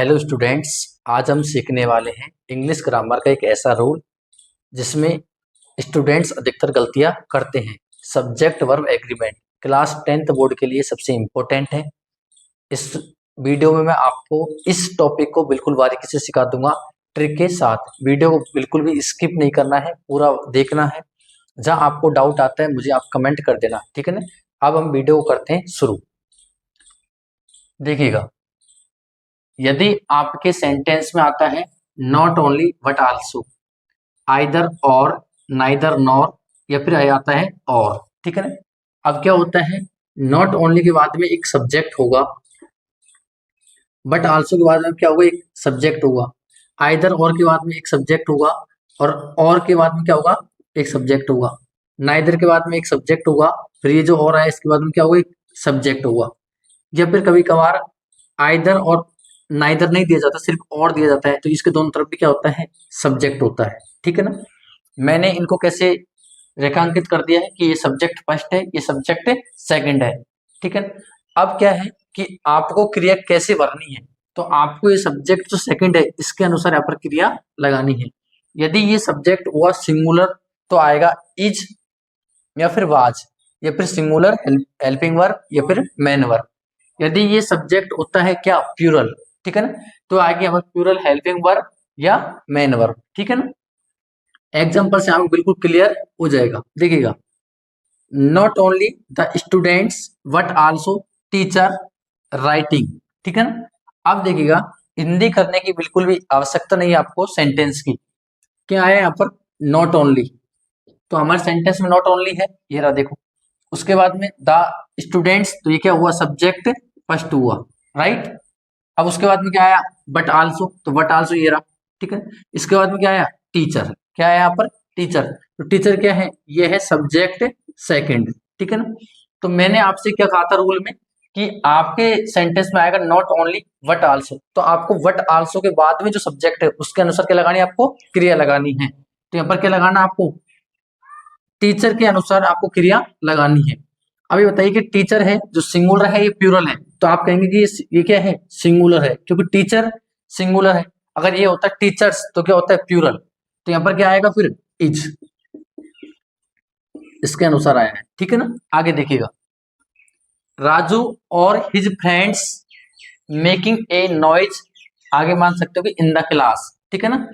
Hello students. आज हम सीखने वाले हैं इंग्लिश ग्रामर का एक ऐसा रूल जिसमें स्टूडेंट्स अधिकतर गलतियां करते हैं। Subject verb agreement class 10th board के लिए सबसे इम्पोर्टेंट है। इस वीडियो में मैं आपको इस टॉपिक को बिल्कुल बारीकी से सिखा दूंगा, ट्रिक के साथ। वीडियो को बिल्कुल भी स्किप नहीं करना है, पूरा देखना है। जहां आपको डाउट आता है मुझे आप कमेंट कर देना, ठीक है ना। अब हम वीडियो को करते हैं शुरू। देखिएगा, यदि आपके सेंटेंस में आता है not only but also, either और, नाइदर नॉर, या फिर आता है और, ठीक है ना। अब क्या होता है, नॉट ओनली के बाद में एक सब्जेक्ट होगा, बट आल्सो के बाद में क्या होगा, एक सब्जेक्ट होगा, आइदर और के बाद में एक सब्जेक्ट होगा, और के बाद में क्या होगा, एक सब्जेक्ट होगा, नाइदर के बाद में एक सब्जेक्ट होगा, फिर ये जो और है इसके बाद में क्या होगा, एक सब्जेक्ट होगा। या फिर कभी कभार आइदर और नाइदर नहीं दिया जाता, सिर्फ और दिया जाता है, तो इसके दोनों तरफ भी क्या होता है, सब्जेक्ट होता है, ठीक है ना। मैंने इनको कैसे रेखांकित कर दिया है कि ये सब्जेक्ट फर्स्ट है, ये सब्जेक्ट सेकंड है, ठीक है। अब क्या है कि आपको क्रिया कैसे भरनी है, तो आपको ये सब्जेक्ट जो सेकंड है इसके अनुसार यहाँ पर क्रिया लगानी है। यदि ये सब्जेक्ट हुआ सिंगुलर तो आएगा इज या फिर वाज, या फिर सिंगुलर हेल्पिंग वर्ब, या फिर मेन वर्ब। यदि ये सब्जेक्ट होता है क्या, प्लूरल, ठीक है ना, तो आगे हमारे प्लूरल हेल्पिंग वर्ब या मेन वर्ब, ठीक है ना। एग्जांपल से आपको बिल्कुल क्लियर हो जाएगा। देखिएगा, not only the students but also teacher writing, ठीक है ना। अब देखिएगा, हिंदी करने की बिल्कुल भी आवश्यकता नहीं है आपको सेंटेंस की। क्या है यहाँ पर, नॉट ओनली, तो हमारे सेंटेंस में नॉट ओनली है, ये रहा देखो। उसके बाद में द स्टूडेंट्स, तो ये क्या हुआ, सब्जेक्ट फर्स्ट हुआ, राइट। अब उसके बाद में क्या आया, बट आल्सो, तो बट आल्सो ये रहा, ठीक है। इसके बाद में क्या आया, टीचर, क्या है यहाँ पर, टीचर, तो टीचर क्या है, ये है सब्जेक्ट सेकंड, ठीक है ना। तो मैंने आपसे क्या कहा था रूल में कि आपके सेंटेंस में आएगा नॉट ओनली बट आल्सो, तो आपको बट आल्सो के बाद में जो सब्जेक्ट है उसके अनुसार क्या लगानी है, आपको क्रिया लगानी है। तो यहाँ पर क्या लगाना, आपको टीचर के अनुसार आपको क्रिया लगानी है। अभी बताइए कि टीचर है जो सिंगुलर है, ये प्लूरल है, तो आप कहेंगे कि ये क्या है, सिंगुलर है, क्योंकि टीचर सिंगुलर है। अगर ये होता है टीचर्स तो क्या होता है, प्लूरल, तो यहाँ पर क्या आएगा, फिर इज, इसके अनुसार आया है, ठीक है ना। आगे देखिएगा, राजू और his friends making a noise, आगे मान सकते हो कि इन द क्लास, ठीक है ना।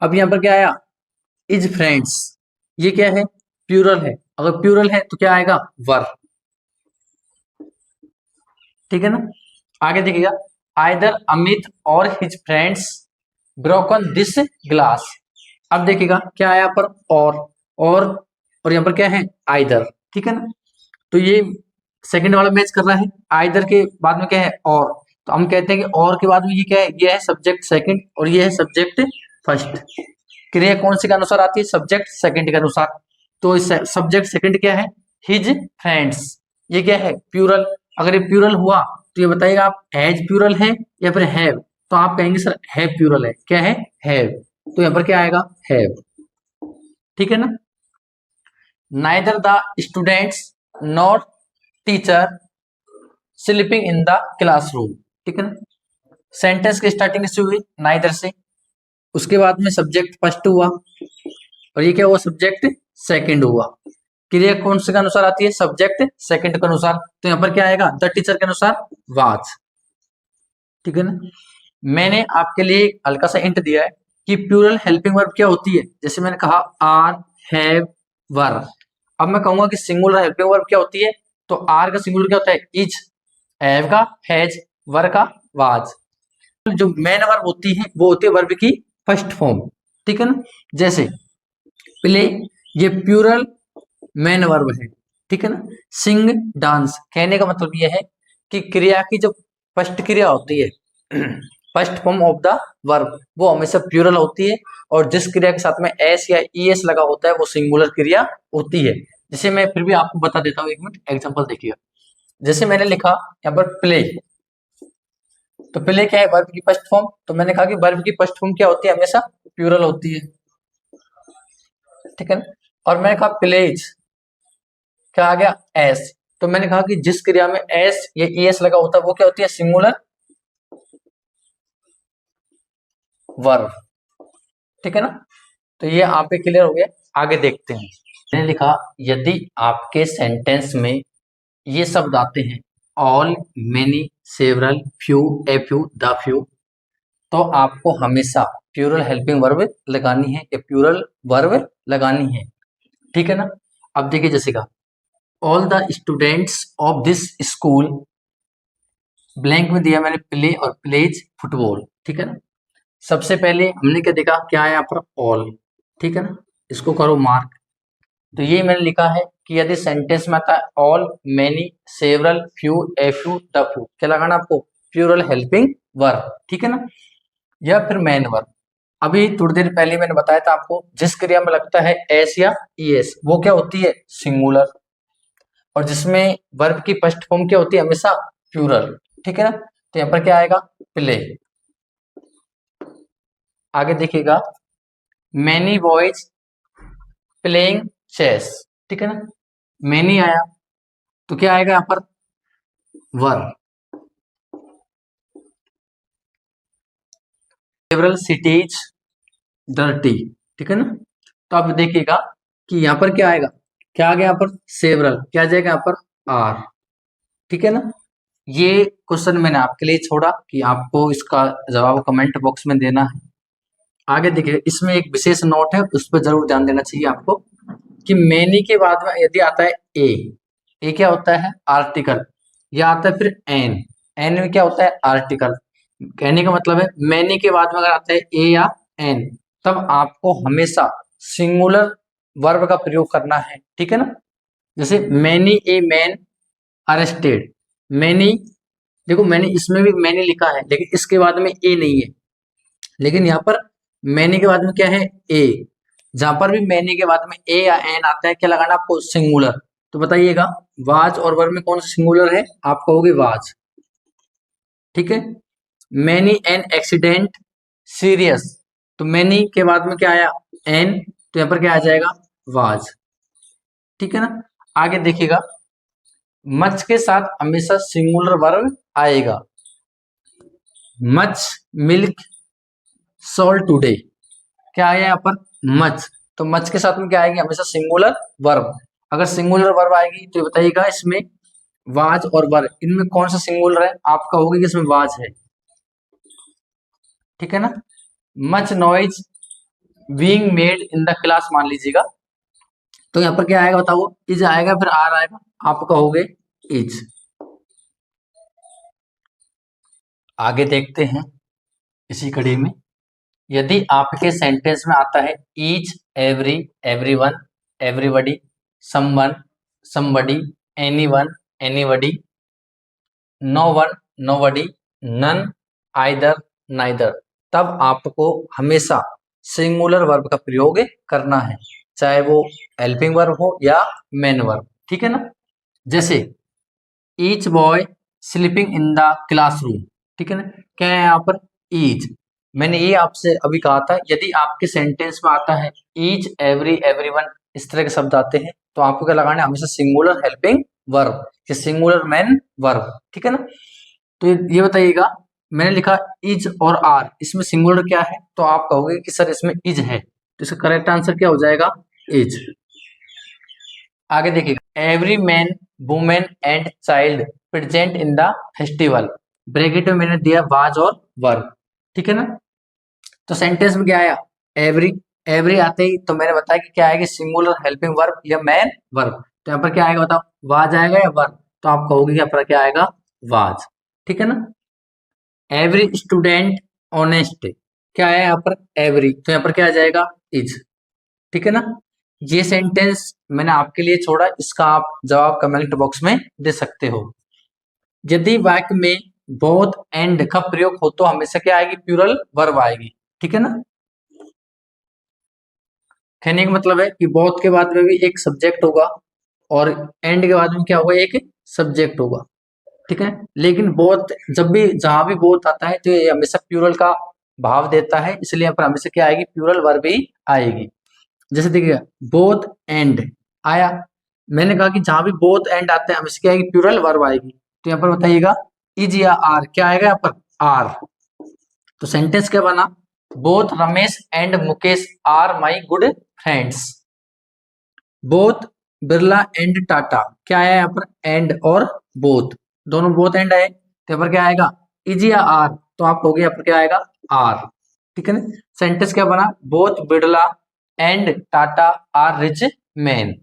अब यहाँ पर क्या आया, इज फ्रेंड्स, ये क्या है, प्लूरल है, अगर प्लूरल है तो क्या आएगा, वर, ठीक है ना। आगे देखिएगा, आइदर अमित और his friends broken this glass. अब देखिएगा क्या आया पर, और यहाँ पर क्या है, आइदर, ठीक है ना। तो ये सेकंड वाला मैच कर रहा है, आइदर के बाद में क्या है, और, तो हम कहते हैं कि और के बाद में ये क्या है, ये है सब्जेक्ट सेकंड और ये है सब्जेक्ट फर्स्ट। क्रिया कौन से के अनुसार आती है, सब्जेक्ट सेकंड के अनुसार। तो सब्जेक्ट सेकंड क्या है, हिज फ्रेंड्स, ये क्या है, प्लूरल। अगर ये प्लूरल हुआ तो ये बताइएगा आप हैज प्लूरल है या फिर हैव, तो आप कहेंगे सर हैव प्लूरल है, क्या है, हैव, तो यहाँ पर क्या आएगा, हैव, ठीक है ना। Neither the students not teacher sleeping in the classroom, ठीक है ना। सेंटेंस की स्टार्टिंग से हुई नाइदर से, उसके बाद में सब्जेक्ट फर्स्ट हुआ, और ये क्या हुआ, सब्जेक्ट सेकंड हुआ। क्रिया कौन से के अनुसार आती है, सब्जेक्ट सेकंड के अनुसार, तो यहाँ पर क्या आएगा, द टीचर के अनुसार वाज, ठीक है ना। मैंने आपके लिए हल्का सा हिंट दिया है कि प्लूरल हेल्पिंग वर्ब क्या होती है, जैसे मैंने कहा आर, हैव, वर। अब मैं कहूंगा कि सिंगुलर हेल्पिंग वर्ब क्या होती है, तो आर का सिंगुलर क्या होता है, इज, हैव का हैज, वर का वाज। जो मेन वर्ब होती है वो होती है वर्ब की फर्स्ट फॉर्म, ठीक है ना। जैसे प्ले, ये प्लूरल मेन वर्ब है, ठीक है ना। सिंग, डांस, कहने का मतलब यह है कि क्रिया की जो फर्स्ट क्रिया होती है, first form of the verb, वो हमेशा प्लूरल होती है, और जिस क्रिया के साथ में एस या ईएस लगा होता है वो सिंगुलर क्रिया होती है। जैसे मैं फिर भी आपको बता देता हूँ, एक मिनट एग्जांपल देखिएगा। जैसे मैंने लिखा यहाँ पर प्ले, तो प्ले क्या है, वर्ब की फर्स्ट फॉर्म, तो मैंने कहा कि वर्ब की फर्स्ट फॉर्म क्या होती है, हमेशा प्लूरल होती है, ठीक है ना। और मैंने कहा प्लेज, क्या आ गया, एस, तो मैंने कहा कि जिस क्रिया में एस या ईएस लगा होता है वो क्या होती है, सिंगुलर वर्ब, ठीक है ना। तो ये आप पे क्लियर हो गया। आगे देखते हैं। मैंने लिखा यदि आपके सेंटेंस में ये शब्द आते हैं all, many, several, few, a few, the few, तो आपको हमेशा प्लूरल हेल्पिंग वर्ब लगानी है या प्लूरल वर्ब लगानी है, ठीक है ना। अब देखिए जैसे का all the students of this school, blank में दिया मैंने प्ले और प्लेज फुटबॉल, ठीक है ना। सबसे पहले हमने क्या देखा, क्या है यहाँ पर ऑल, ठीक है ना, इसको करो मार्क। तो ये मैंने लिखा है कि यदि सेंटेंस में आता है all, many, several, few, a few, the few, क्या लगाना आपको, प्लूरल हेल्पिंग वर्ब, ठीक है ना, या फिर मेन वर्ब। अभी थोड़ी देर पहले मैंने बताया था आपको जिस क्रिया में लगता है एस या ईएस वो क्या होती है, सिंगुलर, और जिसमें वर्ब की फर्स्ट फॉर्म क्या होती है, हमेशा प्लूरल, ठीक है ना। तो यहाँ पर क्या आएगा, प्ले। आगे देखिएगा मैनी बॉयज प्लेइंग चेस, ठीक है ना, मैनी आया तो क्या आएगा यहाँ पर, वर्ब। सेवरल सिटीज डर्टी, ठीक है ना। तो अब देखिएगा कि यहाँ पर क्या आएगा, क्या आ गया यहाँ पर, सेवरल, क्या आ जाएगा यहाँ पर, आर, ठीक है ना। ये क्वेश्चन मैंने आपके लिए छोड़ा कि आपको इसका जवाब कमेंट बॉक्स में देना है। आगे देखिए इसमें एक विशेष नोट है, उस पर जरूर ध्यान देना चाहिए आपको कि मैनी के बाद में यदि आता है ए क्या होता है, आर्टिकल, या आता है फिर एन में क्या होता है, आर्टिकल। कहने का मतलब है मैनी के बाद में अगर आता है ए या एन, तब आपको हमेशा सिंगुलर वर्ब का प्रयोग करना है, ठीक है ना। जैसे many a man arrested, many, देखो मैंने इसमें भी मैंने लिखा है लेकिन इसके बाद में ए नहीं है, लेकिन यहाँ पर मैनी के बाद में क्या है, ए। जहां पर भी मैनी के बाद में ए या एन आता है, क्या लगाना आपको, सिंगुलर। तो बताइएगा वाज और वर्ब में कौन सा सिंगुलर है, आप कहोगे वाज, ठीक है। मैनी एन एक्सीडेंट सीरियस, तो मैनी के बाद में क्या आया, एन, तो यहाँ पर क्या आ जाएगा, वाज, ठीक है ना। आगे देखिएगा मच के साथ हमेशा सिंगुलर वर्ब आएगा, मच, मिल्क, सोल टुडे, क्या आया यहाँ पर, मच, तो मच के साथ में क्या आएगी, हमेशा सिंगुलर वर्ब। अगर सिंगुलर वर्ब आएगी तो बताइएगा इसमें वाज और वर इनमें कौन सा सिंगुलर है, आप कहोगे कि इसमें वाज है, ठीक है ना। Much noise being made in the class मान लीजिएगा, तो यहाँ पर क्या आएगा बताओ, इज आएगा फिर आर आएगा, आप कहोगे इज। आगे देखते हैं इसी कड़ी में, यदि आपके सेंटेंस में आता है each, every, everyone, everybody, someone, somebody, anyone, anybody, no one, nobody, none, either, neither, तब आपको हमेशा सिंगुलर वर्ब का प्रयोग करना है, चाहे वो हेल्पिंग वर्ब हो या मेन वर्ब, ठीक है ना। जैसे each boy sleeping in the classroom, ठीक है ना, क्या है यहाँ पर, ईच। मैंने ये आपसे अभी कहा था यदि आपके सेंटेंस में आता है ईच, एवरी, एवरीवन, इस तरह के शब्द आते हैं तो आपको क्या लगाना है, हमेशा सिंगुलर हेल्पिंग वर्ब या सिंगुलर मेन वर्ब, ठीक है ना। तो ये बताइएगा मैंने लिखा इज और आर, इसमें सिंगुलर क्या है, तो आप कहोगे कि सर इसमें इज है, तो इसका करेक्ट आंसर क्या हो जाएगा, इज। आगे देखिएगा every man, women and child present in the festival, bracket में मैंने दिया वाज और वर्ब, ठीक है ना। तो सेंटेंस में क्या आया, एवरी, एवरी आते ही तो मैंने बताया कि क्या आएगी, सिंगुलर हेल्पिंग वर्ब या मैन वर्ब, तो यहाँ पर क्या आएगा बताओ, वाज आएगा या वर्ब, तो आप कहोगे यहाँ पर क्या आएगा, वाज, ठीक है ना। एवरी स्टूडेंट ऑनेस्ट, क्या है यहाँ पर, एवरी, तो यहाँ पर क्या आ जाएगा, इज, ठीक है ना। ये सेंटेंस मैंने आपके लिए छोड़ा, इसका आप जवाब कमेंट बॉक्स में दे सकते हो। यदि वाक्य में बोथ एंड का प्रयोग हो तो हमेशा क्या आएगी, प्लूरल वर्ब आएगी, ठीक है ना। कहने का मतलब है कि बोथ के बाद में भी एक सब्जेक्ट होगा और एंड के बाद में क्या होगा, एक सब्जेक्ट होगा, ठीक है। लेकिन बोथ जब भी जहां भी बोथ आता है तो ये हमेशा प्लूरल का भाव देता है, इसलिए यहाँ पर हमेशा क्या आएगी, प्लूरल वर्ब ही आएगी। जैसे देखिए बोथ एंड आया, मैंने कहा कि जहां भी बोथ एंड आते हैं हमेशा क्या आएगी, प्लूरल वर्ब आएगी, तो यहाँ पर बताइएगा इज या आर, क्या आएगा यहाँ पर, आर। तो सेंटेंस क्या बना, both Ramesh and Mukesh are my good friends. Both Birla and Tata, क्या है यहाँ पर एंड और बोथ, दोनों बोथ एंड है तो यहाँ पर क्या आएगा इज या आर, तो आप कहोगे यहाँ पर क्या आएगा आर, ठीक है ना। सेंटेंस क्या बना, both Birla and Tata are rich man.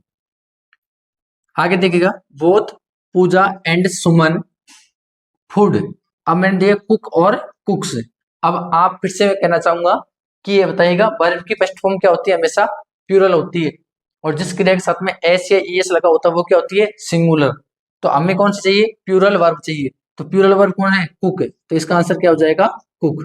आगे देखिएगा, both Puja and Suman food, अब मैंने दिया कुक और कुक्स। अब आप फिर से कहना चाहूंगा कि ये बताइएगा वर्ब की फर्स्ट फॉर्म क्या होती है, हमेशा प्लूरल होती है, और जिस क्रिया के साथ में एस या ईएस लगा होता है वो क्या होती है सिंगुलर। तो हमें कौन सी चाहिए, प्लूरल वर्ब चाहिए, तो प्लूरल वर्ब कौन है कुक, तो इसका आंसर क्या हो जाएगा कुक।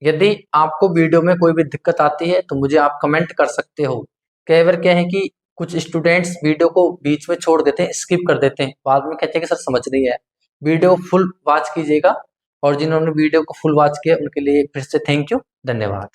यदि आपको वीडियो में कोई भी दिक्कत आती है तो मुझे आप कमेंट कर सकते हो। कई बार क्या है कि कुछ स्टूडेंट्स वीडियो को बीच में छोड़ देते हैं, स्किप कर देते हैं, बाद में कहते हैं कि सर समझ नहीं है। वीडियो फुल वॉच कीजिएगा, और जिन्होंने वीडियो को फुल वॉच किया उनके लिए फिर से थैंक यू, धन्यवाद।